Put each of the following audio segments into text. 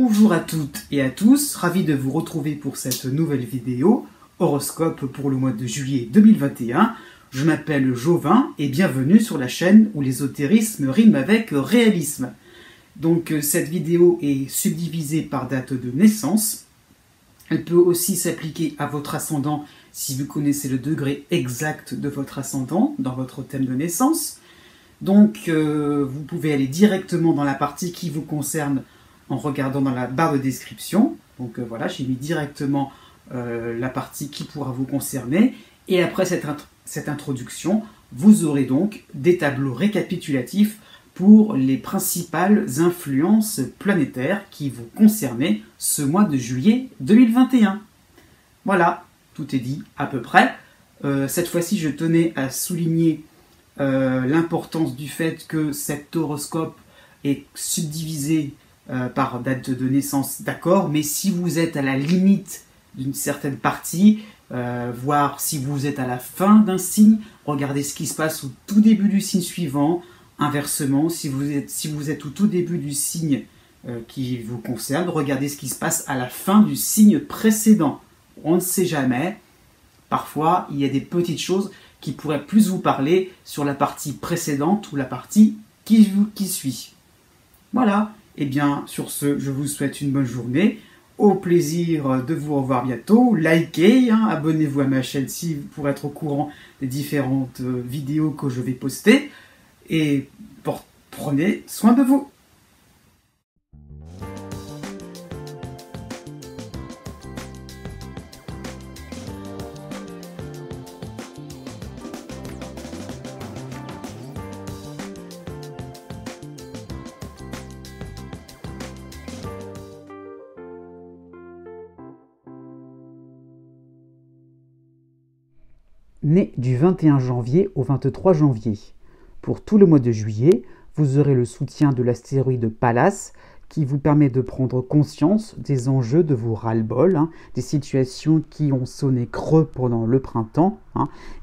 Bonjour à toutes et à tous, ravi de vous retrouver pour cette nouvelle vidéo, horoscope pour le mois de juillet 2021. Je m'appelle Jovin et bienvenue sur la chaîne où l'ésotérisme rime avec réalisme. Donc cette vidéo est subdivisée par date de naissance. Elle peut aussi s'appliquer à votre ascendant si vous connaissez le degré exact de votre ascendant dans votre thème de naissance. Donc vous pouvez aller directement dans la partie qui vous concerne en regardant dans la barre de description. Donc voilà, j'ai mis directement la partie qui pourra vous concerner. Et après cette introduction, vous aurez donc des tableaux récapitulatifs pour les principales influences planétaires qui vont concerner ce mois de juillet 2021. Voilà, tout est dit à peu près. Cette fois-ci, je tenais à souligner l'importance du fait que cet horoscope est subdivisé par date de naissance, d'accord, mais si vous êtes à la limite d'une certaine partie, voire si vous êtes à la fin d'un signe, regardez ce qui se passe au tout début du signe suivant. Inversement, si vous êtes au tout début du signe qui vous concerne, regardez ce qui se passe à la fin du signe précédent. On ne sait jamais. Parfois, il y a des petites choses qui pourraient plus vous parler sur la partie précédente ou la partie qui suit. Voilà. Et bien, sur ce, je vous souhaite une bonne journée. Au plaisir de vous revoir bientôt. Likez, abonnez-vous à ma chaîne pour être au courant des différentes vidéos que je vais poster. Et prenez soin de vous. Né du 21 janvier au 23 janvier. Pour tout le mois de juillet, vous aurez le soutien de l'astéroïde Pallas qui vous permet de prendre conscience des enjeux de vos ras-le-bol, des situations qui ont sonné creux pendant le printemps.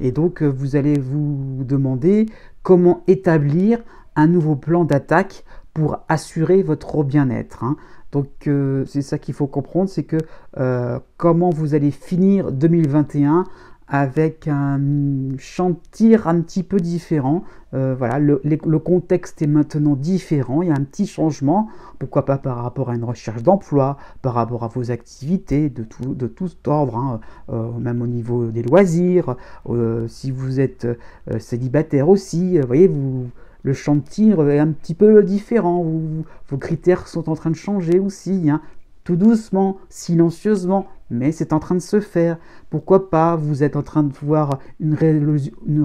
Et donc, vous allez vous demander comment établir un nouveau plan d'attaque pour assurer votre bien-être. Donc, c'est ça qu'il faut comprendre, c'est que comment vous allez finir 2021 avec un champ de tir un petit peu différent. Voilà, le contexte est maintenant différent, il y a un petit changement, pourquoi pas par rapport à une recherche d'emploi, par rapport à vos activités de tout ordre, même au niveau des loisirs, si vous êtes célibataire aussi, vous voyez, le champ de tir est un petit peu différent, vos critères sont en train de changer aussi, tout doucement, silencieusement, mais c'est en train de se faire. Pourquoi pas, vous êtes en train de voir une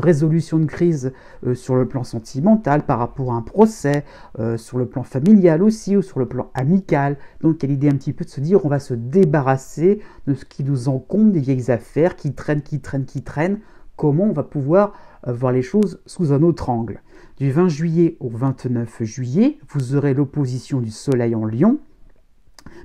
résolution de crise sur le plan sentimental par rapport à un procès, sur le plan familial aussi, ou sur le plan amical. Donc il y a l'idée un petit peu de se dire, on va se débarrasser de ce qui nous encombre, des vieilles affaires qui traînent. Comment on va pouvoir voir les choses sous un autre angle. Du 20 juillet au 29 juillet, vous aurez l'opposition du Soleil en Lion,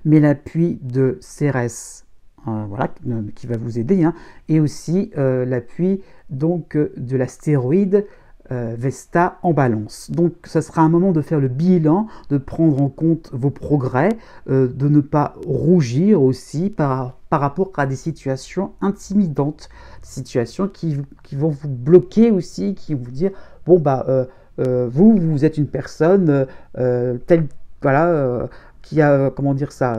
mais l'appui de Cérès, voilà, qui va vous aider, et aussi l'appui donc de l'astéroïde Vesta en Balance. Donc ça sera un moment de faire le bilan, de prendre en compte vos progrès, de ne pas rougir aussi par rapport à des situations intimidantes, des situations qui vont vous bloquer aussi, qui vont vous dire, bon vous êtes une personne telle, voilà, qui a,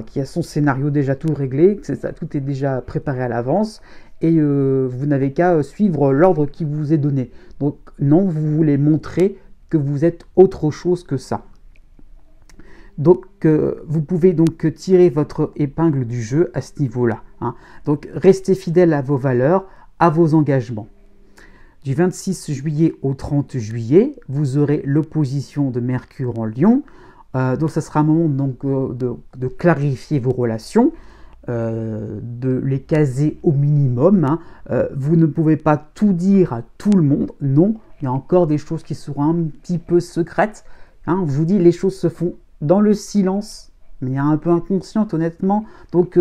qui a son scénario déjà tout réglé, tout est déjà préparé à l'avance, et vous n'avez qu'à suivre l'ordre qui vous est donné. Donc non, vous voulez montrer que vous êtes autre chose que ça. Donc vous pouvez donc tirer votre épingle du jeu à ce niveau-là. Donc restez fidèle à vos valeurs, à vos engagements. Du 26 juillet au 30 juillet, vous aurez l'opposition de Mercure en Lion. Donc ça sera un moment donc, de clarifier vos relations, de les caser au minimum. Vous ne pouvez pas tout dire à tout le monde, non, il y a encore des choses qui seront un petit peu secrètes. Je vous dis, les choses se font dans le silence, mais il y a un peu inconsciente honnêtement, donc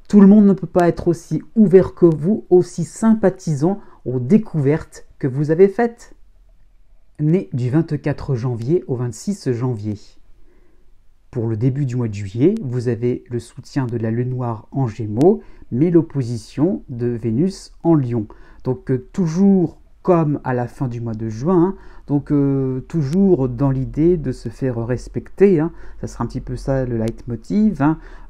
tout le monde ne peut pas être aussi ouvert que vous, aussi sympathisant aux découvertes que vous avez faites. Né du 24 janvier au 26 janvier. Pour le début du mois de juillet, vous avez le soutien de la Lune noire en Gémeaux, mais l'opposition de Vénus en Lion. Donc toujours comme à la fin du mois de juin, donc toujours dans l'idée de se faire respecter, ça sera un petit peu ça le leitmotiv,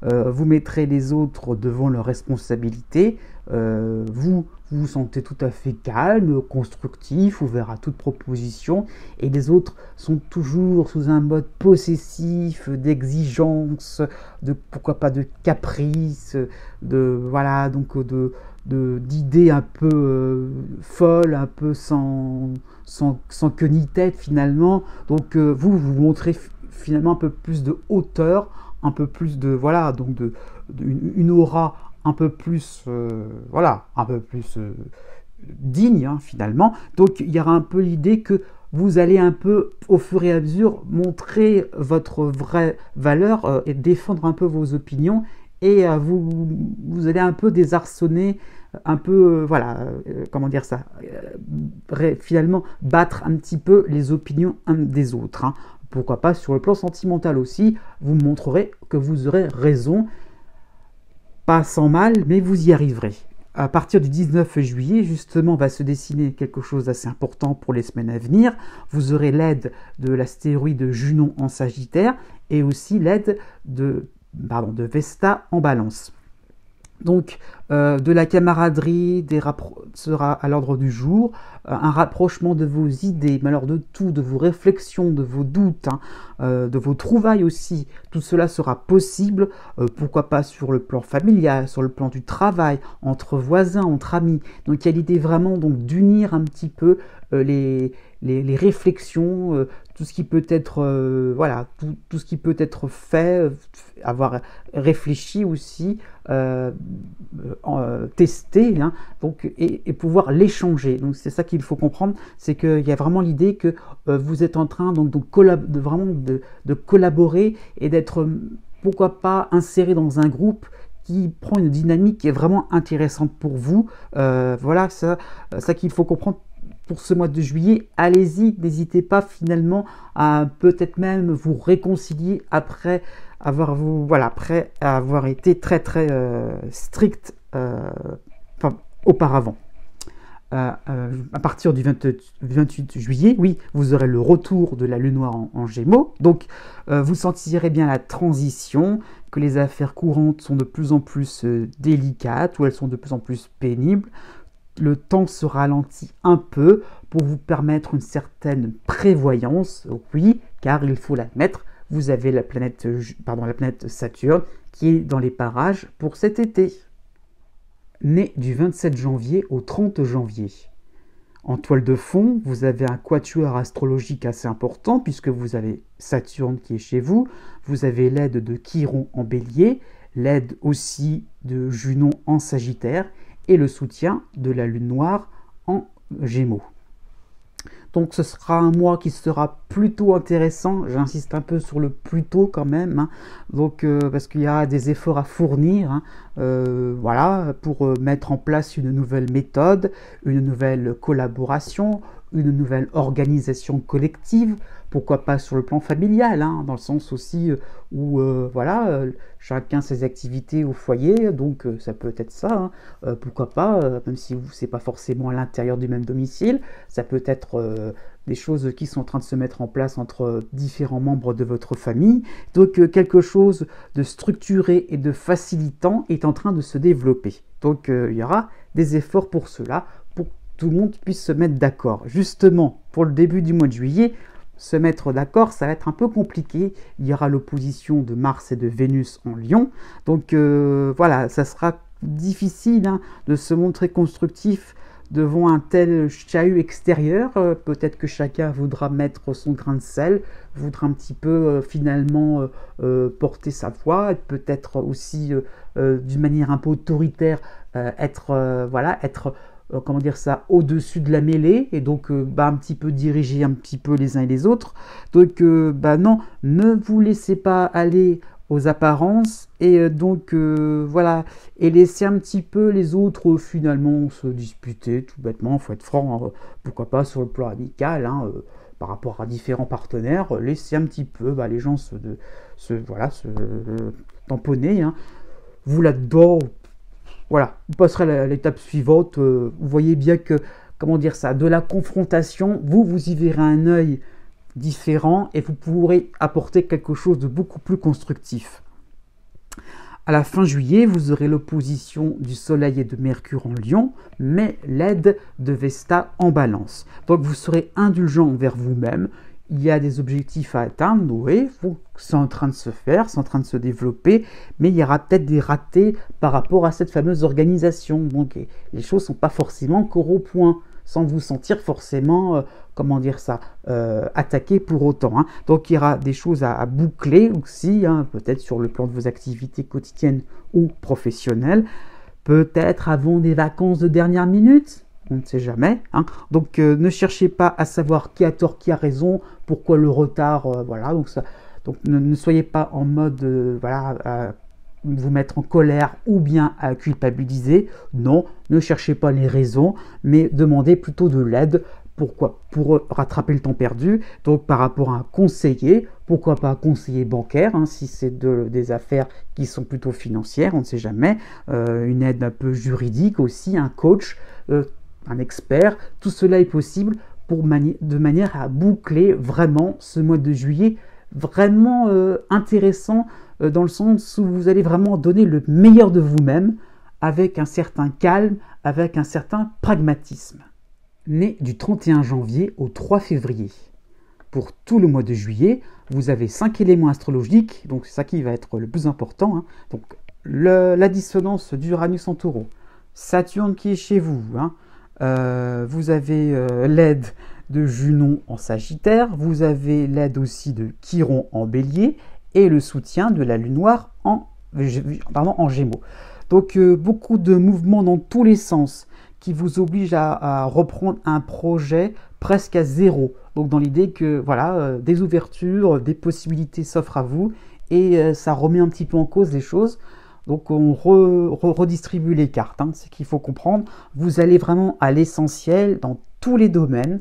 vous mettrez les autres devant leurs responsabilités, vous vous sentez tout à fait calme, constructif, ouvert à toute proposition, et les autres sont toujours sous un mode possessif, d'exigence, de pourquoi pas de caprice, voilà, donc d'idées un peu folles, un peu sans queue ni tête finalement. Donc vous montrez finalement un peu plus de hauteur, un peu plus de voilà, donc une aura un peu plus voilà, un peu plus digne finalement. Donc il y aura un peu l'idée que vous allez un peu au fur et à mesure montrer votre vraie valeur et défendre un peu vos opinions, et vous allez un peu désarçonner, un peu, voilà, comment dire ça, finalement battre un petit peu les opinions des autres. Pourquoi pas sur le plan sentimental aussi, vous montrerez que vous aurez raison, pas sans mal, mais vous y arriverez. À partir du 19 juillet, justement, va se dessiner quelque chose d'assez important pour les semaines à venir. Vous aurez l'aide de l'astéroïde Junon en Sagittaire et aussi l'aide de Vesta en Balance. Donc, de la camaraderie sera à l'ordre du jour, un rapprochement de vos idées, mais alors de tout, de vos réflexions, de vos doutes, de vos trouvailles aussi. Tout cela sera possible, pourquoi pas sur le plan familial, sur le plan du travail, entre voisins, entre amis. Donc, il y a l'idée vraiment d'unir un petit peu les réflexions, tout ce qui peut être voilà, tout ce qui peut être fait, avoir réfléchi aussi, testé, donc, et pouvoir l'échanger. Donc c'est ça qu'il faut comprendre, c'est qu'il y a vraiment l'idée que vous êtes en train donc de collaborer et d'être pourquoi pas inséré dans un groupe qui prend une dynamique qui est vraiment intéressante pour vous. Voilà ça qu'il faut comprendre pour ce mois de juillet. Allez-y, n'hésitez pas finalement à peut-être même vous réconcilier après avoir été très très strict auparavant. À partir du 28 juillet, oui, vous aurez le retour de la Lune noire en Gémeaux. Donc, vous sentirez bien la transition, que les affaires courantes sont de plus en plus délicates, ou elles sont de plus en plus pénibles. Le temps se ralentit un peu pour vous permettre une certaine prévoyance, oui, car il faut l'admettre, vous avez la planète Saturne qui est dans les parages pour cet été. Né du 27 janvier au 30 janvier. En toile de fond, vous avez un quatuor astrologique assez important puisque vous avez Saturne qui est chez vous, vous avez l'aide de Chiron en Bélier, l'aide aussi de Junon en Sagittaire et le soutien de la Lune noire en Gémeaux. Donc ce sera un mois qui sera plutôt intéressant, j'insiste un peu sur le plutôt quand même, donc, parce qu'il y a des efforts à fournir, voilà, pour mettre en place une nouvelle méthode, une nouvelle collaboration, une nouvelle organisation collective, pourquoi pas sur le plan familial, dans le sens aussi où voilà, chacun ses activités au foyer, donc ça peut être ça, pourquoi pas, même si c'est pas forcément à l'intérieur du même domicile, ça peut être des choses qui sont en train de se mettre en place entre différents membres de votre famille. Donc quelque chose de structuré et de facilitant est en train de se développer. Donc il y aura des efforts pour cela, pour que tout le monde puisse se mettre d'accord. Justement, pour le début du mois de juillet, se mettre d'accord, ça va être un peu compliqué. Il y aura l'opposition de Mars et de Vénus en Lion. Donc voilà, ça sera difficile de se montrer constructif devant un tel chahut extérieur. Peut-être que chacun voudra mettre son grain de sel, voudra un petit peu finalement porter sa voix, peut-être aussi d'une manière un peu autoritaire, être comment dire ça, au-dessus de la mêlée, et donc un petit peu diriger un petit peu les uns et les autres. Donc non, ne vous laissez pas aller aux apparences, et donc voilà, et laisser un petit peu les autres finalement se disputer tout bêtement. Faut être franc, pourquoi pas sur le plan amical, par rapport à différents partenaires, laissez un petit peu les gens se tamponner. Hein. Vous là-dedans, voilà, vous passerez à l'étape suivante. Vous voyez bien que, comment dire ça, de la confrontation, vous y verrez un œil différent et vous pourrez apporter quelque chose de beaucoup plus constructif. À la fin juillet, vous aurez l'opposition du Soleil et de Mercure en Lion, mais l'aide de Vesta en Balance. Donc vous serez indulgent envers vous-même. Il y a des objectifs à atteindre, oui, c'est en train de se faire, c'est en train de se développer, mais il y aura peut-être des ratés par rapport à cette fameuse organisation. Donc les choses ne sont pas forcément encore au point, sans vous sentir forcément, attaqué pour autant. Hein. Donc il y aura des choses à boucler aussi, hein, peut-être sur le plan de vos activités quotidiennes ou professionnelles, peut-être avant des vacances de dernière minute. On ne sait jamais. Hein. Donc ne cherchez pas à savoir qui a tort, qui a raison, pourquoi le retard. Donc ne soyez pas en mode à vous mettre en colère ou bien à culpabiliser. Non, ne cherchez pas les raisons, mais demandez plutôt de l'aide. Pourquoi? Pour rattraper le temps perdu. Donc par rapport à un conseiller, pourquoi pas un conseiller bancaire, hein, si c'est des affaires qui sont plutôt financières, on ne sait jamais. Une aide un peu juridique aussi, un coach, un expert. Tout cela est possible de manière à boucler vraiment ce mois de juillet vraiment intéressant dans le sens où vous allez vraiment donner le meilleur de vous-même avec un certain calme, avec un certain pragmatisme. Né du 31 janvier au 3 février. Pour tout le mois de juillet, vous avez 5 éléments astrologiques, donc c'est ça qui va être le plus important. Hein. Donc la dissonance d'Uranus en Taureau, Saturne qui est chez vous, hein. Vous avez l'aide de Junon en Sagittaire, vous avez l'aide aussi de Chiron en Bélier et le soutien de la Lune noire en Gémeaux. Donc beaucoup de mouvements dans tous les sens qui vous obligent à reprendre un projet presque à zéro. Donc dans l'idée que des ouvertures, des possibilités s'offrent à vous et ça remet un petit peu en cause les choses. Donc on redistribue les cartes, hein, c'est qu'il faut comprendre. Vous allez vraiment à l'essentiel dans tous les domaines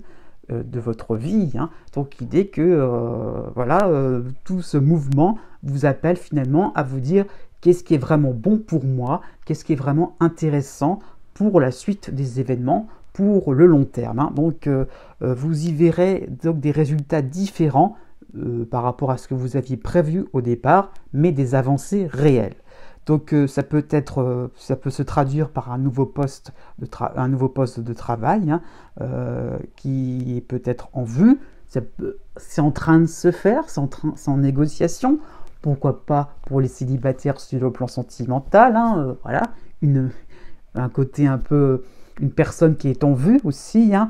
de votre vie. Hein. Donc l'idée que tout ce mouvement vous appelle finalement à vous dire qu'est-ce qui est vraiment bon pour moi, qu'est-ce qui est vraiment intéressant pour la suite des événements, pour le long terme. Hein. Donc vous y verrez donc des résultats différents par rapport à ce que vous aviez prévu au départ, mais des avancées réelles. Donc ça peut se traduire par un nouveau poste de travail hein, qui est peut-être en vue. C'est en train de se faire, c'est en négociation. Pourquoi pas pour les célibataires sur le plan sentimental. Hein, un côté un peu, une personne qui est en vue aussi. Hein,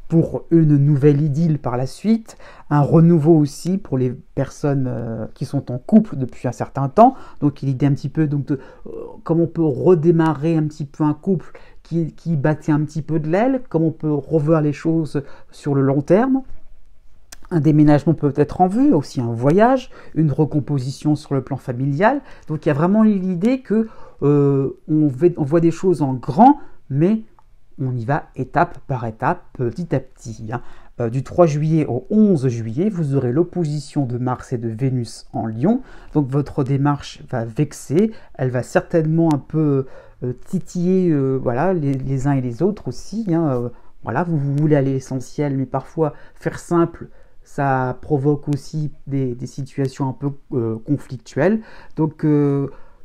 pour une nouvelle idylle par la suite, un renouveau aussi pour les personnes qui sont en couple depuis un certain temps. Donc l'idée un petit peu de comment on peut redémarrer un petit peu un couple qui battait un petit peu de l'aile, comment on peut revoir les choses sur le long terme. Un déménagement peut être en vue, aussi un voyage, une recomposition sur le plan familial. Donc il y a vraiment l'idée que on voit des choses en grand, mais on y va étape par étape, petit à petit. Hein. Du 3 juillet au 11 juillet, vous aurez l'opposition de Mars et de Vénus en Lion. Donc votre démarche va vexer, elle va certainement un peu titiller les uns et les autres aussi. Hein. Vous voulez aller à l'essentiel, mais parfois faire simple, ça provoque aussi des situations un peu conflictuelles. Donc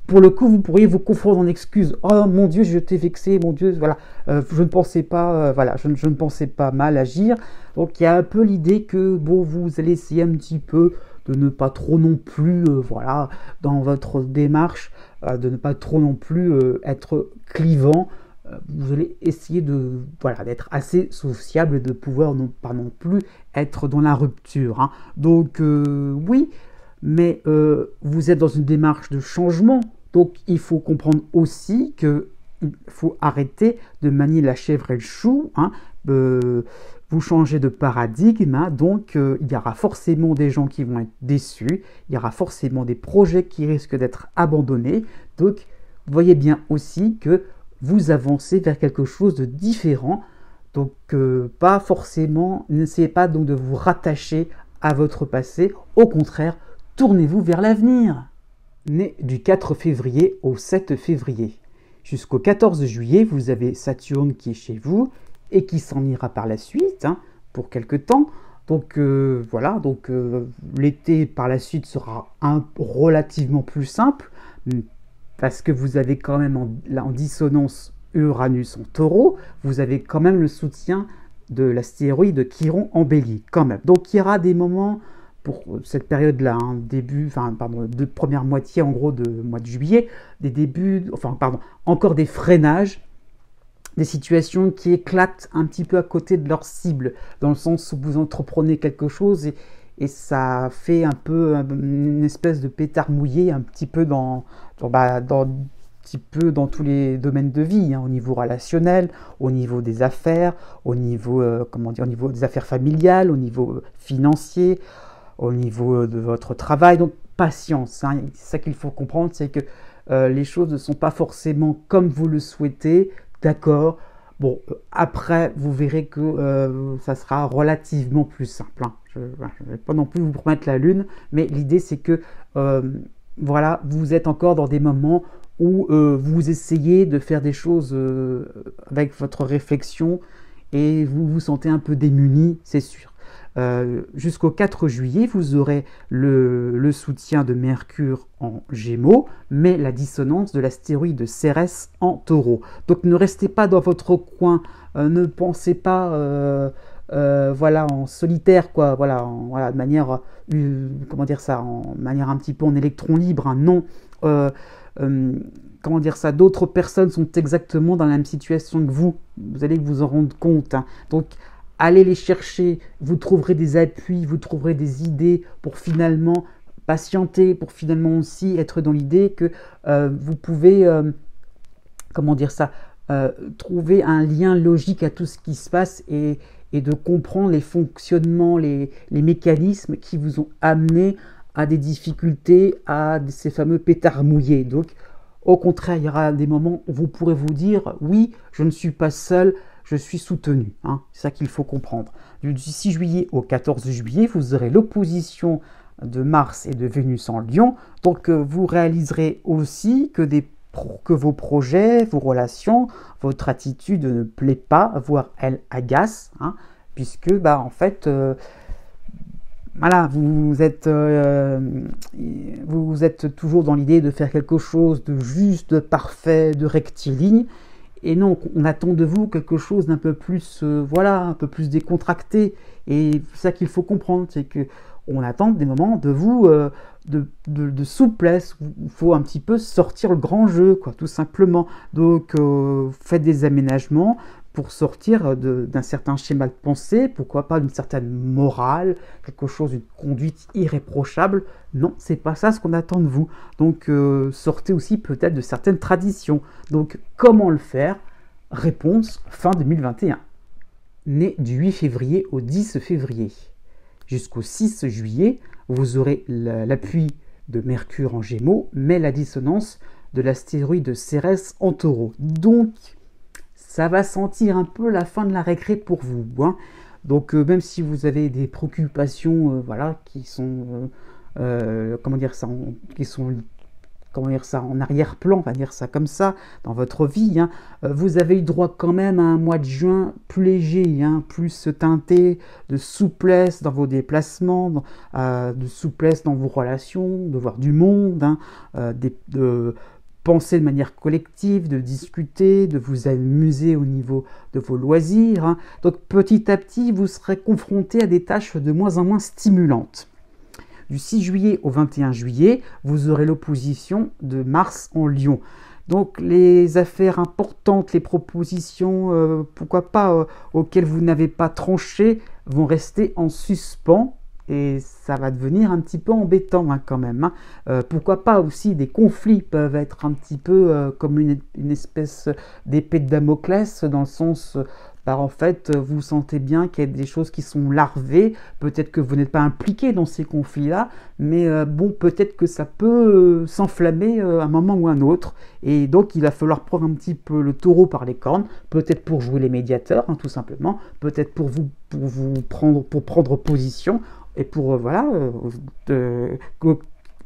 pour le coup, vous pourriez vous confondre en excuses. Oh mon Dieu, je t'ai vexé, mon Dieu, je ne pensais pas, je ne pensais pas mal agir. Donc il y a un peu l'idée que vous allez essayer un petit peu de ne pas trop non plus, dans votre démarche, de ne pas trop non plus être clivant. Vous allez essayer d'être assez sociable et de pouvoir pas non plus être dans la rupture. Hein. Donc oui, mais vous êtes dans une démarche de changement. Donc il faut comprendre aussi qu'il faut arrêter de manier la chèvre et le chou. Hein. Vous changez de paradigme, hein. Donc il y aura forcément des gens qui vont être déçus, il y aura forcément des projets qui risquent d'être abandonnés. Donc voyez bien aussi que vous avancez vers quelque chose de différent. Donc pas forcément, n'essayez pas donc de vous rattacher à votre passé, au contraire, tournez-vous vers l'avenir. Né du 4 février au 7 février. Jusqu'au 14 juillet, vous avez Saturne qui est chez vous et qui s'en ira par la suite, pour quelque temps. Donc voilà, donc l'été par la suite sera relativement plus simple, parce que vous avez quand même en dissonance Uranus en Taureau, vous avez quand même le soutien de l'astéroïde Chiron en Bélier, quand même. Donc il y aura des moments pour cette période-là, de première moitié en gros de mois de juillet, encore des freinages, des situations qui éclatent un petit peu à côté de leur cible, dans le sens où vous entreprenez quelque chose et ça fait un peu une espèce de pétard mouillé, un petit peu dans tous les domaines de vie, au niveau relationnel, au niveau des affaires, au niveau, au niveau des affaires familiales, au niveau financier, au niveau de votre travail. Donc patience, c'est ça qu'il faut comprendre, c'est que les choses ne sont pas forcément comme vous le souhaitez, d'accord. Bon, après, vous verrez que ça sera relativement plus simple. Je ne vais pas non plus vous promettre la lune, mais l'idée c'est que voilà, vous êtes encore dans des moments où vous essayez de faire des choses avec votre réflexion et vous vous sentez un peu démuni, c'est sûr. Jusqu'au 4 juillet, vous aurez le soutien de Mercure en Gémeaux, mais la dissonance de l'astéroïde Cérès en Taureau. Donc ne restez pas dans votre coin, ne pensez pas en solitaire, quoi, de manière, en manière un petit peu en électron libre, non. D'autres personnes sont exactement dans la même situation que vous allez vous en rendre compte. Donc allez les chercher, vous trouverez des appuis, vous trouverez des idées pour finalement patienter, pour finalement aussi être dans l'idée que vous pouvez, trouver un lien logique à tout ce qui se passe et de comprendre les fonctionnements, les mécanismes qui vous ont amené à des difficultés, à ces fameux pétards mouillés. Donc, au contraire, il y aura des moments où vous pourrez vous dire « Oui, je ne suis pas seul, je suis soutenu. » C'est ça qu'il faut comprendre. Du 6 juillet au 14 juillet, vous aurez l'opposition de Mars et de Vénus en Lion. Donc, vous réaliserez aussi que vos projets, vos relations, votre attitude ne plaît pas, voire elle agace, puisque, en fait... vous êtes toujours dans l'idée de faire quelque chose de juste, de parfait, de rectiligne. Et non, on attend de vous quelque chose d'un peu plus, un peu plus décontracté. Et c'est ça qu'il faut comprendre, c'est que on attend des moments de vous de souplesse. Il faut un petit peu sortir le grand jeu, quoi, tout simplement. Donc, faites des aménagements pour sortir d'un certain schéma de pensée, pourquoi pas d'une certaine morale, quelque chose, une conduite irréprochable. Non, c'est pas ça ce qu'on attend de vous. Donc, sortez aussi peut-être de certaines traditions. Donc, comment le faire? Réponse fin 2021. Né du 8 février au 10 février. Jusqu'au 6 juillet, vous aurez l'appui de Mercure en Gémeaux, mais la dissonance de l'astéroïde Cérès en Taureau. Donc, ça va sentir un peu la fin de la récré pour vous. Donc, même si vous avez des préoccupations qui sont, en arrière-plan, on va dire ça comme ça, dans votre vie, vous avez eu droit quand même à un mois de juin plus léger, plus teinté de souplesse dans vos déplacements, de souplesse dans vos relations, de voir du monde, de penser de manière collective, de discuter, de vous amuser au niveau de vos loisirs. Donc petit à petit, vous serez confronté à des tâches de moins en moins stimulantes. Du 6 juillet au 21 juillet, vous aurez l'opposition de Mars en Lion. Donc les affaires importantes, les propositions, auxquelles vous n'avez pas tranché, vont rester en suspens. Et ça va devenir un petit peu embêtant quand même. Pourquoi pas aussi des conflits peuvent être un petit peu comme une espèce d'épée de Damoclès, dans le sens bah, en fait, vous sentez bien qu'il y a des choses qui sont larvées. Peut-être que vous n'êtes pas impliqué dans ces conflits-là, mais bon, peut-être que ça peut s'enflammer à un moment ou un autre. Et donc, il va falloir prendre un petit peu le taureau par les cornes, peut-être pour jouer les médiateurs, hein, tout simplement, peut-être pour prendre position et pour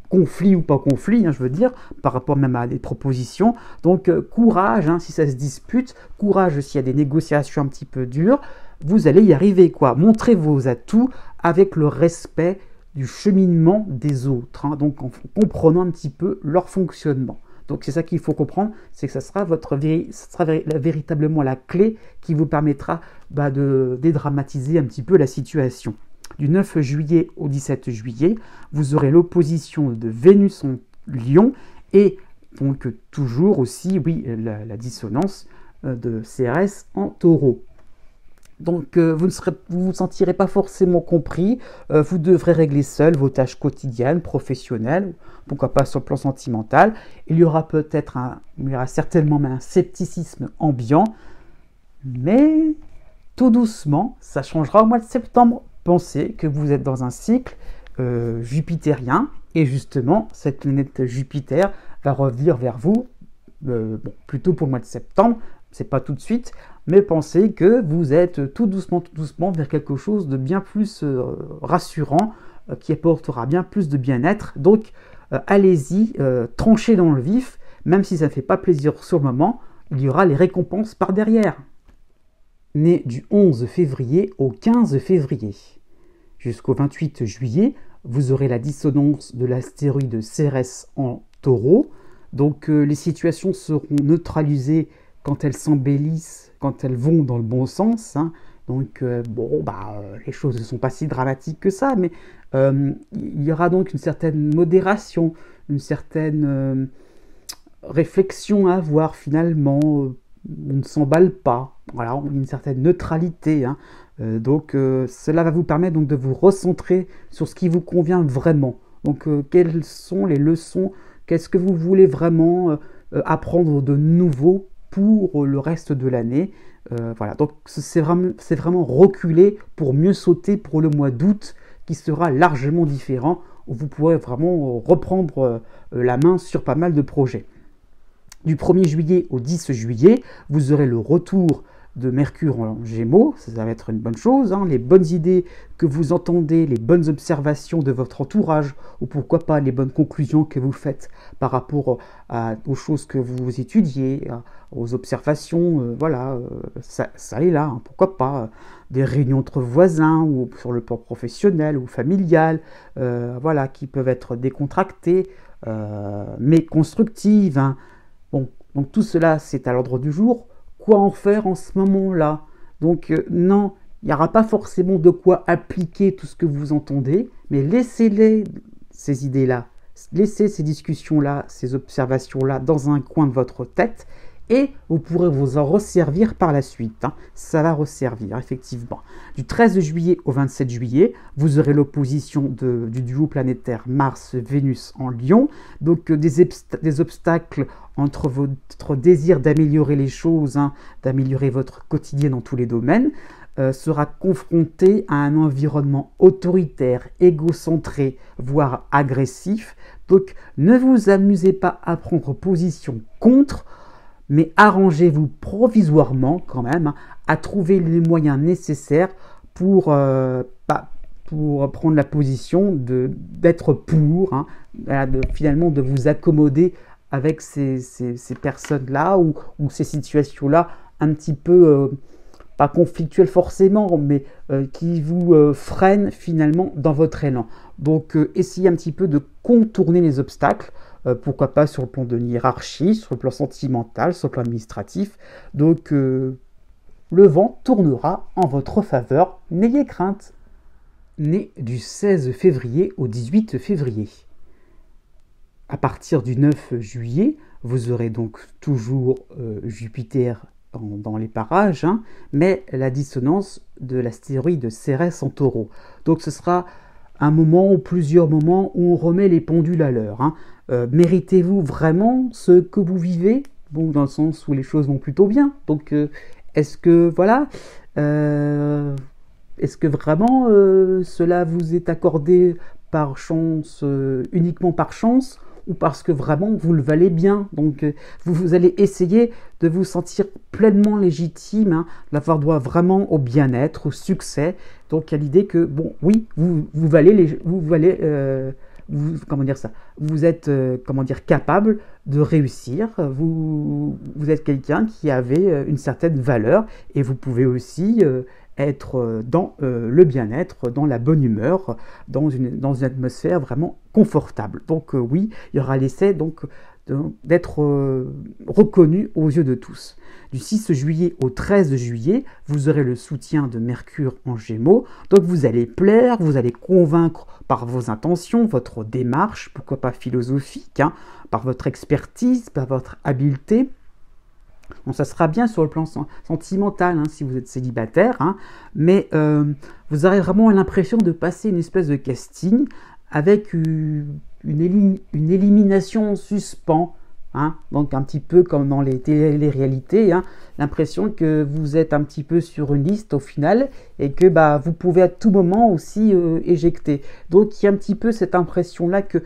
conflit ou pas conflit, hein, je veux dire, par rapport même à des propositions. Donc courage, hein, si ça se dispute, courage s'il y a des négociations un petit peu dures, vous allez y arriver, quoi. Montrez vos atouts avec le respect du cheminement des autres, hein, donc en comprenant un petit peu leur fonctionnement. Donc c'est ça qu'il faut comprendre, c'est que ça sera véritablement la clé qui vous permettra de dédramatiser un petit peu la situation. Du 9 juillet au 17 juillet, vous aurez l'opposition de Vénus en Lion et donc toujours aussi, oui, la dissonance de CRS en Taureau. Donc vous ne vous sentirez pas forcément compris, vous devrez régler seul vos tâches quotidiennes, professionnelles, pourquoi pas sur le plan sentimental. Il y aura certainement un scepticisme ambiant, mais tout doucement, ça changera au mois de septembre. Pensez que vous êtes dans un cycle jupitérien et justement cette planète Jupiter va revenir vers vous plutôt pour le mois de septembre, c'est pas tout de suite, mais pensez que vous êtes tout doucement vers quelque chose de bien plus rassurant qui apportera bien plus de bien-être. Donc allez-y, tranchez dans le vif, même si ça ne fait pas plaisir sur le moment, il y aura les récompenses par derrière. Né du 11 février au 15 février. Jusqu'au 28 juillet, vous aurez la dissonance de l'astéroïde Cérès en Taureau. Donc les situations seront neutralisées quand elles s'embellissent, quand elles vont dans le bon sens. Hein. Donc les choses ne sont pas si dramatiques que ça, mais il y aura donc une certaine modération, une certaine réflexion à avoir finalement. On ne s'emballe pas, voilà, on a une certaine neutralité, hein. Donc cela va vous permettre donc de vous recentrer sur ce qui vous convient vraiment. Donc quelles sont les leçons, qu'est-ce que vous voulez vraiment apprendre de nouveau pour le reste de l'année. Voilà, donc c'est vraiment reculer pour mieux sauter pour le mois d'août qui sera largement différent, où vous pourrez vraiment reprendre la main sur pas mal de projets. Du 1er juillet au 10 juillet, vous aurez le retour de Mercure en Gémeaux, ça va être une bonne chose, hein. Les bonnes idées que vous entendez, les bonnes observations de votre entourage, ou pourquoi pas les bonnes conclusions que vous faites par rapport aux choses que vous étudiez, aux observations, ça est là, hein. Pourquoi pas des réunions entre voisins, ou sur le plan professionnel ou familial, qui peuvent être décontractées, mais constructives, hein. Bon, donc tout cela, c'est à l'ordre du jour. Quoi en faire en ce moment-là? Donc non, il n'y aura pas forcément de quoi appliquer tout ce que vous entendez, mais laissez-les, ces idées-là, laissez ces discussions-là, ces observations-là dans un coin de votre tête, et vous pourrez vous en resservir par la suite. Hein. Ça va resservir, effectivement. Du 13 juillet au 27 juillet, vous aurez l'opposition du duo planétaire Mars-Vénus en Lion. Donc des obstacles entre votre désir d'améliorer les choses, hein, d'améliorer votre quotidien dans tous les domaines, sera confronté à un environnement autoritaire, égocentré, voire agressif. Donc ne vous amusez pas à prendre position contre, mais arrangez-vous provisoirement quand même, hein, à trouver les moyens nécessaires pour prendre la position d'être pour, hein, finalement de vous accommoder avec ces personnes-là ou ces situations-là un petit peu, pas conflictuelles forcément, mais qui vous freinent finalement dans votre élan. Donc essayez un petit peu de contourner les obstacles, pourquoi pas sur le plan de hiérarchie, sur le plan sentimental, sur le plan administratif. Donc le vent tournera en votre faveur, n'ayez crainte. Né du 16 février au 18 février. À partir du 9 juillet, vous aurez donc toujours Jupiter dans les parages, hein, mais la dissonance de l'astéroïde Cérès en Taureau. Donc ce sera un moment ou plusieurs moments où on remet les pendules à l'heure. Hein. Méritez-vous vraiment ce que vous vivez? Bon, dans le sens où les choses vont plutôt bien. Donc Est-ce que, voilà, est-ce que vraiment cela vous est accordé par chance, uniquement par chance, ou parce que vraiment vous le valez bien? Donc vous allez essayer de vous sentir pleinement légitime, hein, d'avoir droit vraiment au bien-être, au succès. Donc il y a l'idée que, bon, oui, vous valez, comment dire ça, vous êtes comment dire, capable de réussir, vous êtes quelqu'un qui avait une certaine valeur, et vous pouvez aussi être dans le bien-être, dans la bonne humeur, dans une atmosphère vraiment confortable. Donc oui, il y aura l'essai donc d'être reconnu aux yeux de tous. Du 6 juillet au 13 juillet, vous aurez le soutien de Mercure en Gémeaux, donc vous allez plaire, vous allez convaincre par vos intentions, votre démarche, pourquoi pas philosophique, hein, par votre expertise, par votre habileté. Bon, ça sera bien sur le plan sentimental, hein, si vous êtes célibataire, hein, mais vous aurez vraiment l'impression de passer une espèce de casting avec une élimination en suspens, hein, donc un petit peu comme dans les téléréalités, hein, l'impression que vous êtes un petit peu sur une liste au final et que bah, vous pouvez à tout moment aussi éjecter. Donc il y a un petit peu cette impression-là que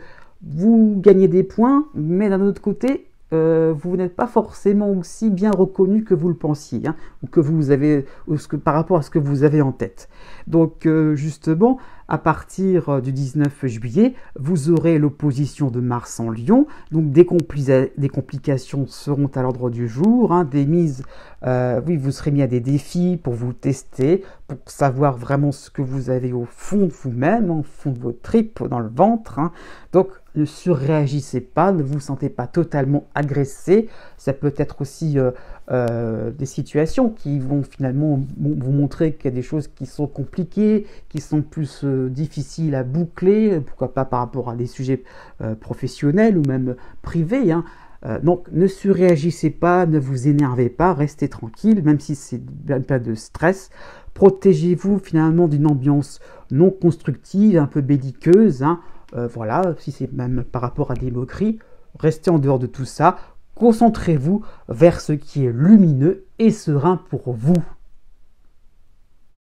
vous gagnez des points, mais d'un autre côté, vous n'êtes pas forcément aussi bien reconnu que vous le pensiez, hein, ou que vous avez, par rapport à ce que vous avez en tête. Donc justement, à partir du 19 juillet, vous aurez l'opposition de Mars en Lion, donc des complications seront à l'ordre du jour, hein, des mises, oui, vous serez mis à des défis pour vous tester, pour savoir vraiment ce que vous avez au fond de vous-même, au fond de vos tripes, dans le ventre, hein. Donc ne surréagissez pas, ne vous sentez pas totalement agressé. Ça peut être aussi des situations qui vont finalement vous montrer qu'il y a des choses qui sont compliquées, qui sont plus difficiles à boucler, pourquoi pas par rapport à des sujets professionnels ou même privés, hein. Donc ne surréagissez pas, ne vous énervez pas, restez tranquille, même si c'est pas de stress. Protégez-vous finalement d'une ambiance non constructive, un peu belliqueuse, hein. Voilà, si c'est même par rapport à des moqueries, restez en dehors de tout ça, concentrez-vous vers ce qui est lumineux et serein pour vous.